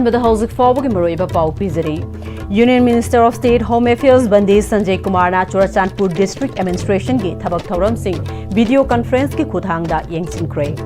Anbada Housing Forward Maroiba Pau Pizari. Union Minister of State Home Affairs Bandi Sanjay Kumar na Churachandpur District Administration ki Thabak Thauram Singh video conference ki Khudhangda Yengsin Kray.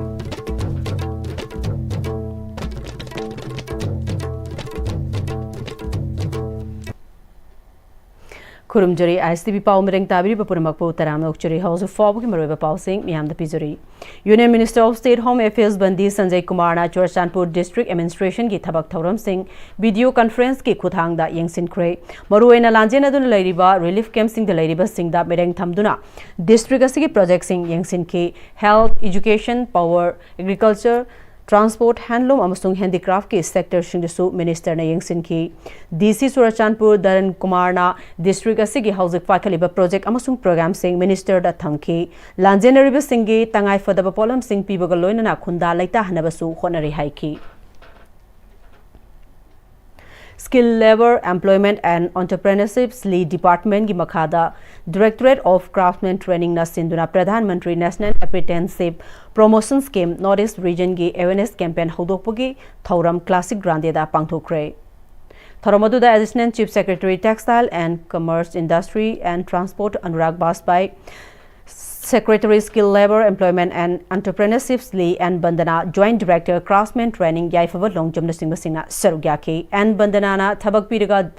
Kurumjari ISTB Pau Mereng Tabiri Bapunamakpo Taramok Churi House of Forward Maroiba Pau Singh Miam the Pizari. Union Minister of State Home Affairs Bandi Sanjay Kumar na Churachandpur District Administration ki Thabak Thauram Singh video conference ki Khudhangda Yengsin Kray. Maruena Lanjena Dun Lairiba Relief Camp Singh the Lairiba Singh da Mereng Thamduna District Asigi Project Singh Yengsin ki Health, Education, Power, Agriculture, Transport, Handloom amasung Handicraft ki sector singdisu Minister na Yengsin ki DC Churachandpur Dharan Kumar na District asigi housing fakhaliba project amasung program sing Minister da thamki Lanjena Riba Singhi tangai fadaba polam sing pibaga loinana khunda laita hanabasu honari haiki. Skill Labor, Employment and Entrepreneurship Lead Department ki Makhada Directorate of Craftsman Training na Sinduna Pradhan Mantri National Apprenticeship Promotion Scheme Northeast Region ki Awareness Campaign Hodokpagi Thauram Classic Grande da Pangthokre. Tharamadu da Assistant Chief Secretary Textile and Commerce Industry and Transport Anurag Basbai Secretary Skill Labor, Employment and Entrepreneurship Lee and Bandana Joint Director Craftsman Training Yaifava Longjam Singh Basina Sarugyaki and Bandana na Thabak Piraga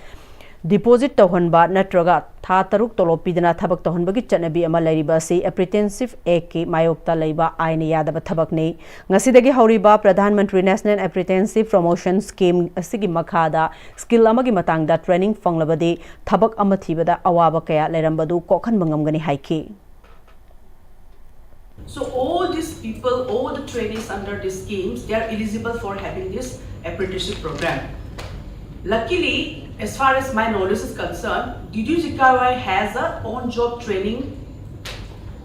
Deposit Tohanba Natraga Tha Taruk Tolopidana Thabak Tohanbagi Chanabi Amalariba Si Apprenticeship Eki Mayokta Laiba Aini Yadaba Thabakni Ngasidagi Hauriba Pradhan Mantri National Apprenticeship Promotion Scheme Asigi Makhada Skill Amagi Matangda Training Fanglabadi Thabak Amathibada Awaba Kaya Lerambadu Kokhan Mangamgani Haiki. So all these people, all the trainees under these schemes, they are eligible for having this apprenticeship program. Luckily, as far as my knowledge is concerned, DDU-GKY has a on-job training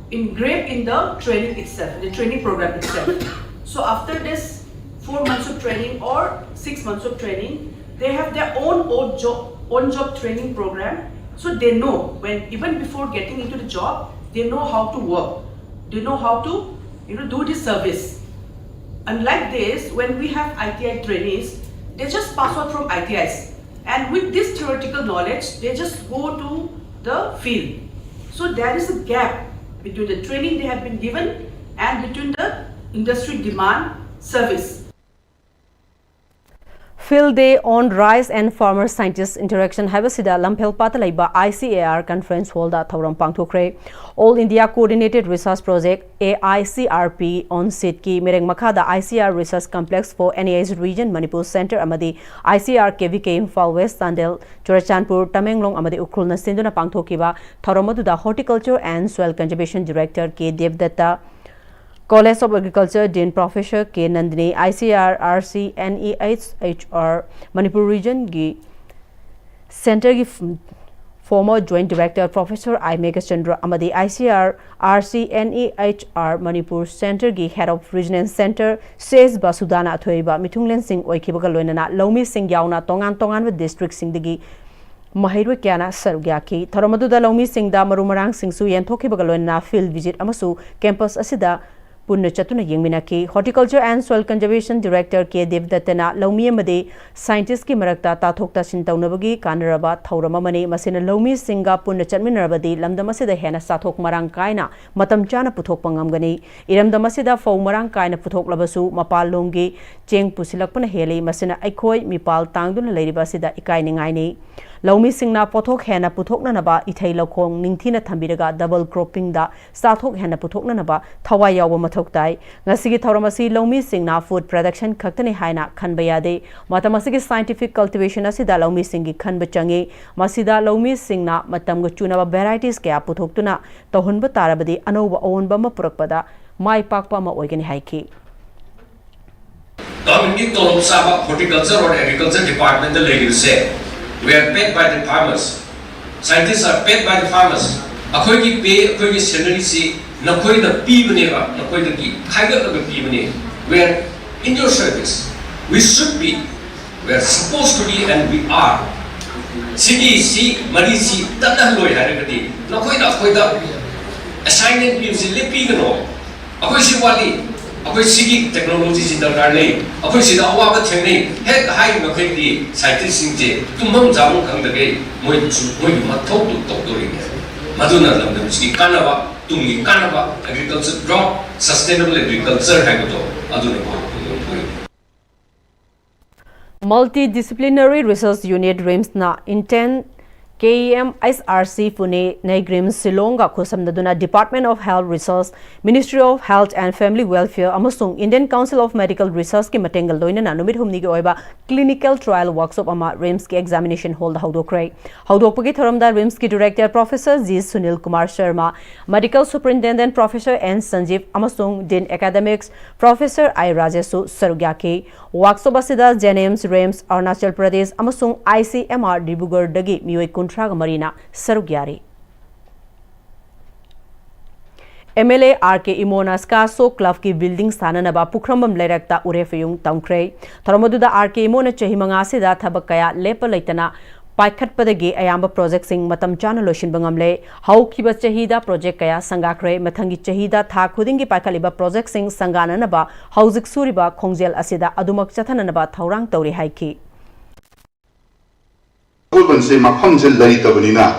engraved in the training itself, the training program itself. So after this 4 months of training or 6 months of training, they have their own on-job training program. So they know when, even before getting into the job, they know how to work. They know how to do this service. Unlike this, when we have ITI trainees, they just pass out from ITIs. And with this theoretical knowledge, they just go to the field. So there is a gap between the training they have been given and between the industry demand service. Field Day on Rice and Farmer Scientist Interaction Habasida Lampel Patalaiba ICAR Conference Hall da Thauram Pangthokre All India Coordinated Research Project AICRP on Sitki Mereng Makhada ICR Research Complex for NAS Region Manipur Center Amadi ICR KVK Imphal West Sandel Churachandpur Tamenglong Amadi Ukrul na Sinduna Pangthokiba Thauramadu da Horticulture and Soil Conservation Director K Devdatta College of Agriculture Dean Professor K Nandini ICR RCNEHR Manipur Region gi Center gi former Joint Director Professor I Megachandra Amadi ICR RCNEHR Manipur Center gi Head of Regional Center says Basudana Athoiba Mithunglen Singh Oikibaga Loinana Lomi Singh Yauna Tongan with District Singh Digi Mahairu Kyana Sarugyaki Tharamadu da Lomi Singh da Marumarang Singh Su Yenthokibaga Loinana field visit amasu campus asida Punna Chatuna Yingminaki, Horticulture and Soil Conservation Director K. Devdattana, Lomi Amade, Scientist Ki Marakta, Tathokta Sintaunabagi, Kanaraba, Thauramamani, Masina Lomi Singa, Punna Chatminarabadi, Lamdamasida Hena Sathok Marang Kaina, Matamchana Putok Pangamgani, Iram Damasida Fo Marang Kaina Putok Labasu, Mapal Longi, Cheng Pusilakpana Heli, Masina Aikoi, Mipal Tangdun Ladibasida Ikainingaini. Lomi Singna Potok Hena Putok Nanaba, Itay Lokong, Ningtina Tambiraga, double cropping da, Sathok Hena Putok Nanaba, Tawayawa Matoktai, Nasigi Tauramasi, Lomi Singna food production Kaktani Haina, Kanbayade, Matamasigi scientific cultivation Asida Lomi Singi Kanbachangi, Masida Lomi Singna, Matamguchuna varieties Kea Putoktuna, Tohunba Tarabadi, Anova own Bama Purpada, Mai Pakpama Oigani Haiki. Government Horticulture or Agriculture Department, the ladies say. We are paid by the farmers. Scientists are paid by the farmers. Akoigi pay, akoigi salary si, nakoi the pibaneva, nakoi the kaiga the pibane. We are in your service. We should be. We are supposed to be, and we are. Sigi si, mari si, tanda loy haragati. Nakoi the assignment pim si lepigano. Akoi si wali. अखोई सिगी technology से दरकार नहीं अखोई सिदा अवाब थेंगनी हेक हाई मखै दी साइंटिस्ट सिंह जे तुमम जामु खंगदगे मोय मथौ तु तोक्तोरिने मदुना लमदम सिगी कानाबा तुंगी कानाबा एग्रीकल्चर ड्रॉप सस्टेनेबल एग्रीकल्चर हाइबतो अदुने Multidisciplinary Research Unit RIMS na intent Pm-Istv Pune Naigrim Silonga Khosamnaduna Department of Health Research, Ministry of Health and Family Welfare amasung Indian Council of Medical Research ki matengal loinana numit humni gi oiba clinical trial workshop ama RIMS ki examination hall da haudokrai haudokpagi thoramda RIMS ki director Professor G Sunil Kumar Sharma, Medical Superintendent Professor N Sanjeev amasung Dean Academics Professor I Rajesu Sarugyaki workshop asida JNIMS RIMS Arunachal Pradesh amasung ICMR Dibrugarh dagi mioi Marina Sarugyari MLA RK Imona Skaso Club ki building sananaba Pukhrambam Leirakta Urefayung Tamkre Tharamoduda RK Imona Chahimanga Sida Thabak Kaya Lepa Leitana Paikhatpadagi Ayamba project sing matam chana lotion bangamle haukiba chahida project kaya sangakre mathangi chahida tha khudingi paikhaliba project sing sangananaba hauzik suriba khongjel asida adumak chathananaba thaurang tauri haiki Urban se mafam se lai tabanina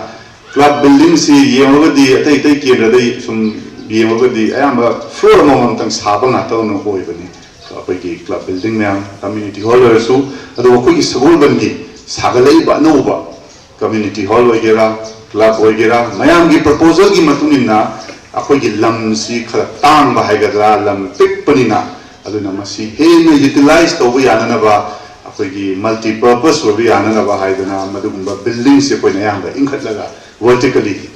club building si yemagadi atai tai kedradai sum yemagadi ayamba floor momam tang saba nga taw no hoi bani so apai ki club building myam community hall su ado koi school ban ki sagalai ba no ba community hall wagera club wagera mayam ki proposal ki matunina apai ki lam si khara tang ba haigadra lam pik panina aduna masi he utilize to ba yana ba multi-purpose will be another building vertically.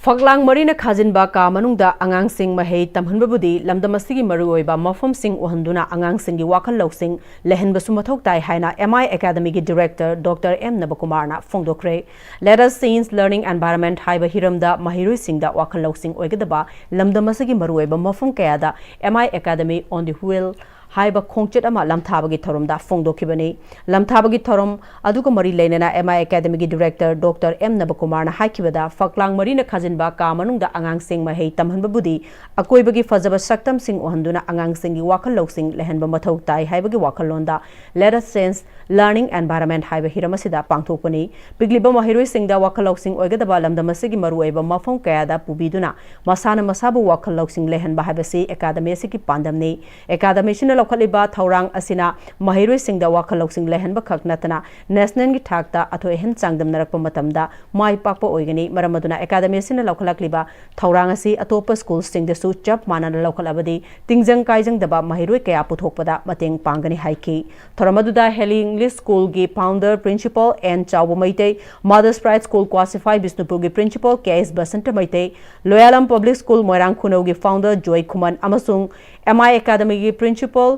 Faklang Marina Khazinba ka manungda angang sing mahei tamhanbabudi lamdamasigi maruoiba mafam sing uhanduna angang singi wakal loksing lehen basumathok tai haina MI Academy ki director Dr. M Nabakumarna fongdokre letters scenes learning environment haiba hiramda mahirui singda wakal loksing oigadaba lamdamasigi maruoiba mafam kayada MI Academy on the wheel Haiba Kongchet ama lamthabagi thorum da fongdokibani lamthabagi thorum aduga mari leinana MI Academy ki director Dr. M Nabakumar na haikibada Faklang Marina Khazinba ka manungda angang sing mahei tamhanbabudi akoibagi fajaba saktam sing ohanduna angang singi wakal loksing lehenba mathau tai haibagi wakal londa let us sense learning environment haiba hiramasida pangthokpani pigliba mahiroi singda wakal loksing oigadaba lamdamasigi maruoiba mafam kayada pubiduna masana masabu wakal loksing lehenba haibasi academy siki pandamni academy Lokaliba Taurang Asina Mahirui Singda Wakaloksing Lehen Bakak Natana National Gitakta Ato Hen Sangdam Narakpamatamda Mai Pakpa Oigani Maramaduna Academy Sina Lokalakliba Taurangasi Atopa School Sting the Su Chap Mana Lokalabadi Tingjang Kaijang Daba Mahirui Kaya Putokpada Mating Pangani Haiki Toramaduda Heli English School Gi Founder Principal and Chawbo Maite Mother's Pride School Classified Bisnupurgi Principal KS Basanta Maite Loyalam Public School Moirang Kunogi Founder Joy Kuman Amasung MI Academy Gi Principal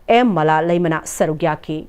M Mala Laimana Sarugyaki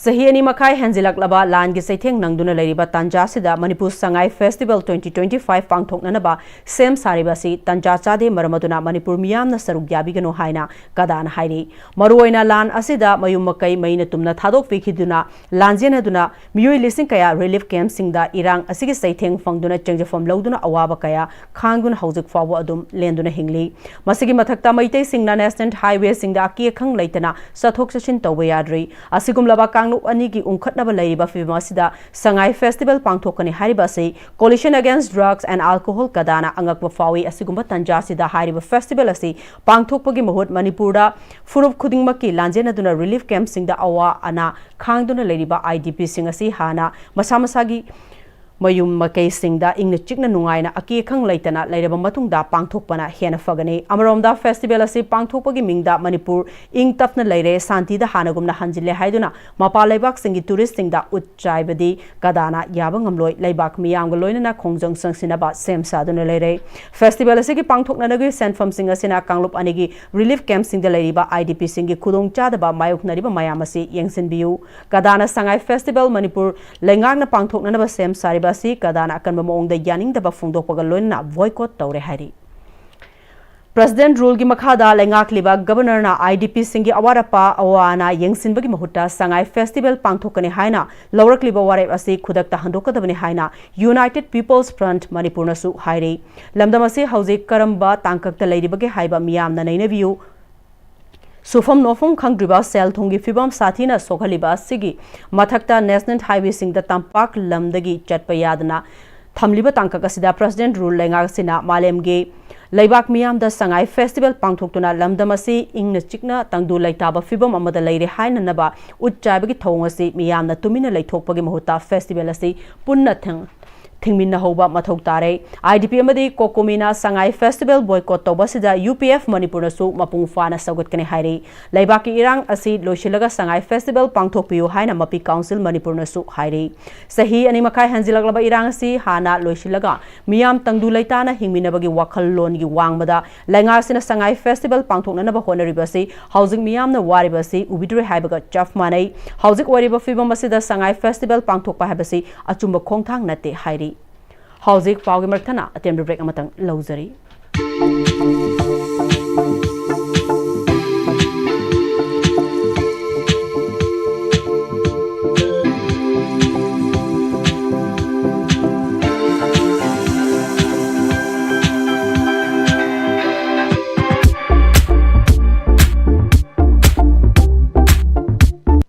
Sahiani Makai Hanzilak Laba Lan Gisaiteng Nangduna Lariba Tanja Sida Manipur Sangai Festival 2025 Pangthok Nanaba Sem Saribasi Tanja Chade Maramaduna Manipur Miyamna Sarugyabigano Haina Kadan Haini Maruoina Lan Asida Mayum Makai Maina Tumna Thadok Vikiduna Lanjena Duna Miyoi Lising Kaya Relief Camp Singda Irang Asigi Saiteng Fangduna Changja from Loduna Awaba Kaya Khangun Hauzik Fawa Adum Lenduna Hingli Masigi Mathakta Maite Singna National Highway Singda Aki Khang Laitana Sathok Sachin Tawayadri Asigum Laba Anigi Unkatnaba Lariba Fimasida Sangai Festival Pangthokani Haribasi Coalition Against Drugs and Alcohol Kadana Angakwa Fawi Asigumba Tanjasida Hariba Festival Asi Pangthokpagi Mahut Manipura Furup Khudingmaki Lanjena Duna Relief Camp Singda Awa Ana Khangduna Lariba IDP Singasi Hana Masamasagi Mayum Makai Singda Ingna Chikna Nungaina Aki Khang Laitana Lairaba Matungda Pangthokpana Hena Fagani Amaromda Festival Asi Pangthokpagi Mingda Manipur Ing Tapna Laire Santi da Hanagumna Hanjile Haiduna Mapa Laibak Singi Tourist Singda Utchaibadi Kadana Yabangamloi Laibak Miyam Loinana Kongjong Sangsinaba Sem Saduna Laire Festival Asi Pangthokna Nagi Senfam Singasina Kanglup Anigi Relief Camp Singda Lairiba IDP Singi Kudong Chadaba Mayok Nariba Mayamasi Yengsin Biu Kadana Sangai Festival Manipur Lengagna Pangthokna Naba Sem Sariba Kadana akan memong da yaning da bafungdok pagaloin na boycott tawre hari President rule gi makhada lengak liba governor na IDP singi awarapa awana yengsinbagi mahuta sangai festival pangthokani haina lawrak liba ware asi khudak ta handokadabani haina United People's Front Manipur na su hairi lamdamasi hauji karamba tangkakta leiribage haiba miyam na nainabiu Sufam nofum khangdriba sel thongi fibam sathina sokhaliba sigi mathakta national highway singda tampak lamdagi chatpa yadna thamliba tangkak asida President rule lengak sina malemge Laibak miyam da sangai festival pangthoktuna lamdamasi ingna chikna tangdu laitaba fibam amada leire haina naba utchaibagi thongasi miyamna tumina laithokpagi mahuta festival asi punna thingminna hoba mathau tare IDP amadi kokomina sangai festival boycott tobasida UPF Manipur su mapung fana saugatkani hairi laibaki irang asi loishilaga sangai festival pangthokpiu haina mapi council Manipur su hairi sahi ani makai hanjilaglaba irang asi hana loishilaga miyam tangdu laitana hingminabagi wakhal lon gi wangmada laingar sina sangai festival pangthokna ba honaribasi housing miyam na waribasi ubidre haibaga chaf manai housing wariba fibam asida sangai festival pangthokpa habasi achumba khongthang nate hairi Hauzik Paugi Marthana attempt break amatang lauzari.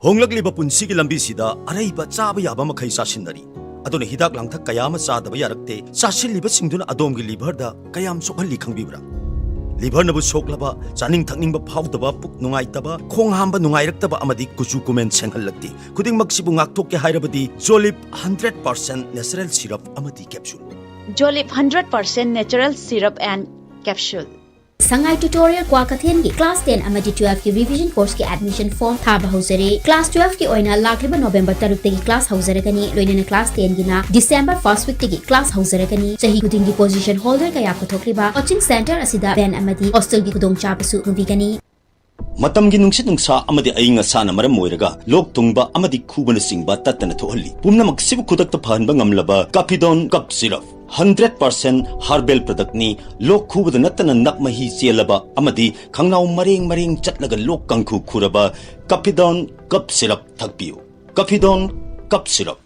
Honglakliba punsigi lambisida araiba chaba yaba makhai sasinari adone hidak langthak kayama chadaba yarakte sasilliba singduna adomgi liver da kayam sokhalli khangbibra liver nabu soklaba chaning thakningba phawdaba puk nungaitaba khong hamba nungairaktaba amadi kuchu kumen senghallakti kuding maksibu ngaktokke hairabadi Jolip 100% natural syrup amadi capsule Jolip 100% natural syrup and capsule Sangai tutorial Kwakathen ki class 10 amadi 12 ki revision course ki admission form thaba hausare class 12 ki oina lakliba November 3 tagi class hausarakani loinena class 10 gina December 1st week tagi class hausarakani sahi kuding di position holder kaya puthokliba coaching center asida ben amadi hostel gi kudong chapasu nubigani matamgi nungsit nungsa amadi ainga sana maram moiraga lok tungba amadi khubana singba tatana thohalli pumnamak sibu khudakta phanba ngamlaba Capidon cup syrup 100% herbal product ni lok khubada natana nakmahi chelaba amadi khangnaw maring chatlaga lok kangkhu khuraba Capidon cup syrup thakpiu Capidon cup syrup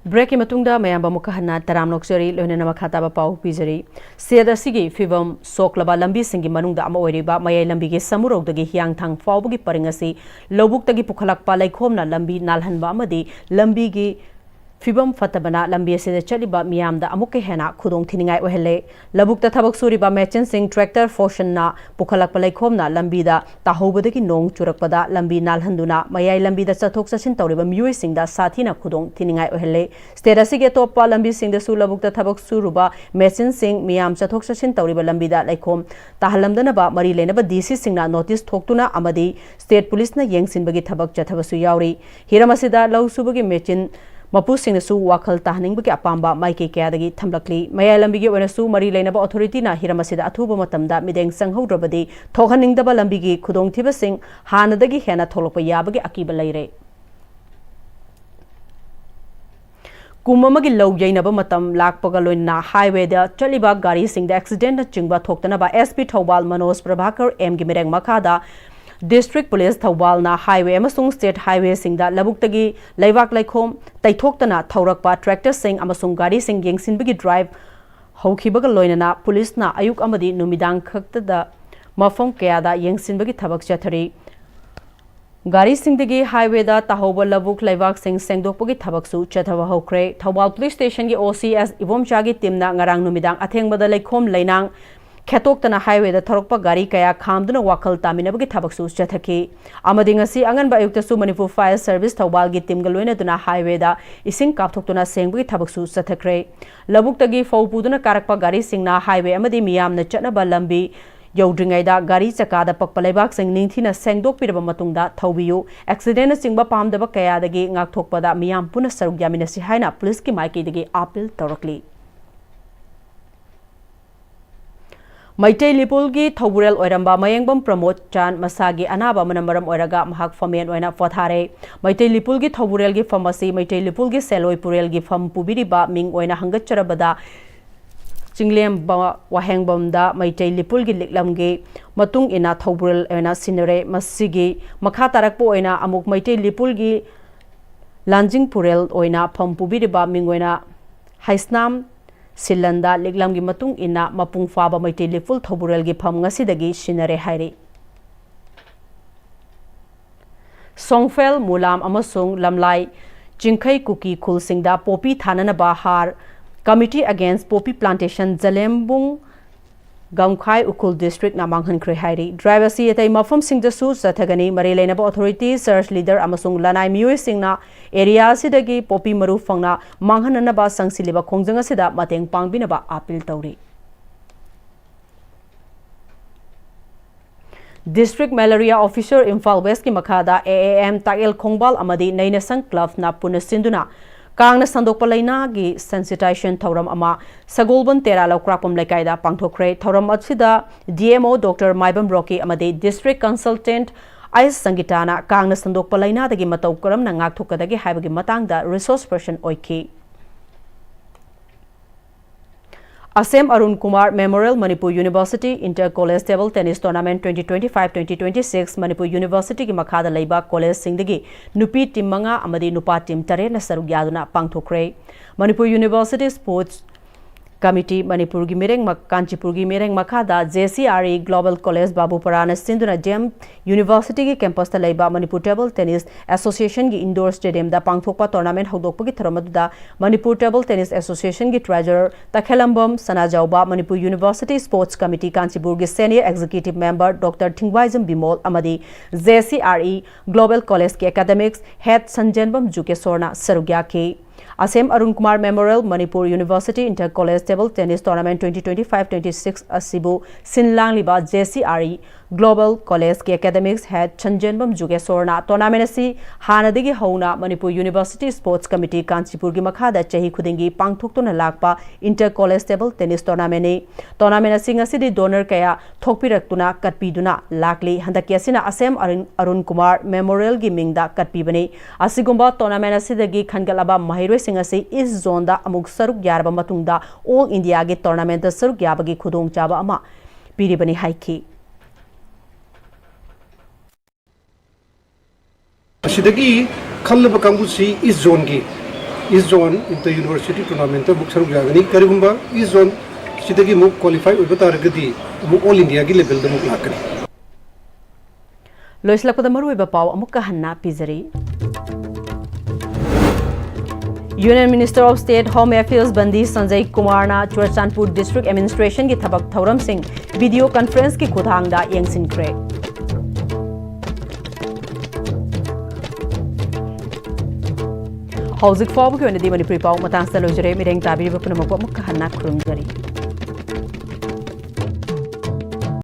Break matungda mayamba mukahana taram noksari loinana makhata ba pau pizari seda sigi fibam soklaba lambi singi manungda ama oiriba mayai lambi ge samurogdagi hiang thang fawbugi paringasi lobuktagi pukhalakpa laikhomna lambi nalhanba amadi lambi gi Fibam fatabana lambi se chaliba miyamda amuke hena khudong thiningai ohele labukta thabak suriba Machin Singh tractor fortune na pukhalak palai khomna lambi da tahobadagi nong churakpada lambi nalhanduna mayai lambi da chathok chachin tawriba miyoi singda sathina khudong thiningai ohele sterasi ge topa lambi singda su labukta thabak suruba Machin Singh miyam chathok chachin tawriba lambi da laikhom tahalamdana ba mari lenaba DC singna notice thoktuna amadi state police na yengsinbagi thabak chathabasu yauri hiramasida lausubagi Machin Mapu singnasu wakhal tahningbugi apamba maike kayadagi thamlakli mayai lambigi oinasu mari leinaba authority na hiramasida athuba matamda mideng sanghodrabadi thohaningdaba lambigi khudongthiba sing hanadagi hena tholokpa yabagi akiba leire kumamagi low yainaba matam lakpaga loina highway da chaliba gari singda accident na chingba thoktanaba SP Thobal Manoj Prabhakar M gi mireng makada District Police Thawal na highway amasung state highway singda labuktagi laibak laikhom taithoktana thaurakpa tractor sing amasung gari sing yengsinbigi drive haukibaga loinana police na ayuk amadi numidang khaktada mafam kayada yengsinbagi thabak chathari gari singdagi highway da tahoba labuk laibak sing sengdokpagi thabaksu chathawa hokre Thawal police station gi OCS Ibomchagi timna ngarang numidang athengbada laikhom leinang Khetokna highway da thorokpa gari kaya khamduna wakhal taminabagi thabaksu chathaki amadi ngasi anganba ayukta su Manipur Fire Service Thawal gi team galoina duna highway da ising kapthoktuna sengbagi thabaksu chathakre labuktagi fawpuduna karakpa gari singna highway amadi miyamna chatnaba lambi yaudringaida gari chakada pakpa laibak sing ningthina sengdok piraba matungda thaubiyu accident singba pamdaba kayadagi ngakthokpada miyam puna saruk yaminasi haina police ki maikidagi appeal torakli Maitei Lipulgi Thawurel Oiramba Mayengbam Pramod Chan Masagi Anaba Manamaram Oiraga Mahak Famen Oina Fothare Maitei Lipulgi Thawurel gi Pharmacy Maitei Lipulgi Seloi Purel gi Pham Pubiriba Ming Oina Hangacharabada Chinglem Wahengbomda Maitei Lipulgi Liklamgi Matung ina Thobril ena Sinere Masigi Makha Tarakpo ena Amuk Maitei Lipulgi Lanjing Purel oina Pampubiriba Mingwena Haisnam Silanda Liklamgi Matung ina Mapung Faba Maitei Lipul Thoburelgi Pam Ngasidagi Sinere Hairi Songfel Mulam Amasung Lamlai Jingkai Kuki Kulsingda Popi Thanana Bahar Committee Against Poppy Plantation Zalembung Gamkhai Ukul District Namanghan Krihari Driver Si Etai Mafam Singh Dasu Sathagani Marilainaba Authority Search Leader Amasung Lanai Miyoi Singna Area Sidagi Poppy Maru Fangna Manghananaba Sangsiliba Khongjanga Sida Mateng Pangbinaba Appeal Tauri District Malaria Officer Imphal West ki Makhada AAM Takil Khongbal Amadi Nainasang Club na Punasinduna Kangna Sandokpa Lainagi Sensitization Thauram Ama Sagolban Tera Laukrapam Lekaida Pangthokre Thauram Atsida DMO Dr. Maibam Rocky Amadi District Consultant Ais Sangitana Kangna Sandokpa Lainadagi Matau Karam na Ngakthokadagi Haibagi Matangda Resource Person Oiki Asem Arun Kumar Memorial Manipur University Inter-College Table Tennis Tournament 2025-2026 Manipur University ki Makhada Laiba College Singdagi Nupi Team Manga Amadi Nupa Team Tare na Sarug Yaduna Pangthokre Manipur University Sports Committee Manipur ki Mireng Kanchipur ki Mireng Makhada JCRE Global College Babu Parana Sinduna Gem University ki campus ta Laiba Manipur Table Tennis Association ki Indoor Stadium da Pangthokpa Tournament Hogdokpa ki Tharamadda Manipur Table Tennis Association ki Treasurer Takhelambam Sanajauba Manipur University Sports Committee Kanchipur ki Senior Executive Member Dr. Thingwaizam Bimol Amadi JCRE Global College ki Academics Head Sanjanbam Jukesorna Sarugya ki Asem Arun Kumar Memorial Manipur University Inter-College Table Tennis Tournament 2025-26 Asibu Sinlang Liba JCRE Global College ki Academics Head Chanjenbam Jugesorna Tournament asi Hanadigi Hauna Manipur University Sports Committee Kanchipur ki Makhada Chahi Khudingi Pangthoktuna Lakpa Inter-College Table Tennis Tournament ni Tournament asi ngasidi donor kaya thokpiraktuna katpiduna lakli handaki asina Asem Arun Kumar Memorial gi mingda katpibani asigumba tournament asidagi khangalaba mahiroi singasi is zone da amuk saruk yarba matungda All India gi tournament da saruk yabagi khudong chaba ama piribani haiki Asidagi khallaba kambusi is zone inter university tournament ta buk saruk yagani karigumba is zone sidagi muk qualify oiba taragadi muk All India gi level da muk lakani Loislakpada maruiba paw amuk hanna pizari Union Minister of State Home Affairs Bandi Sanjay Kumar na Churachandpur District Administration ki thabak thauram sing video conference ki khudangda yengsinkre Hauzik Fabu ki Manipuri paw matang sa lojere mireng tabi ba punamak mukha hanna khurumjari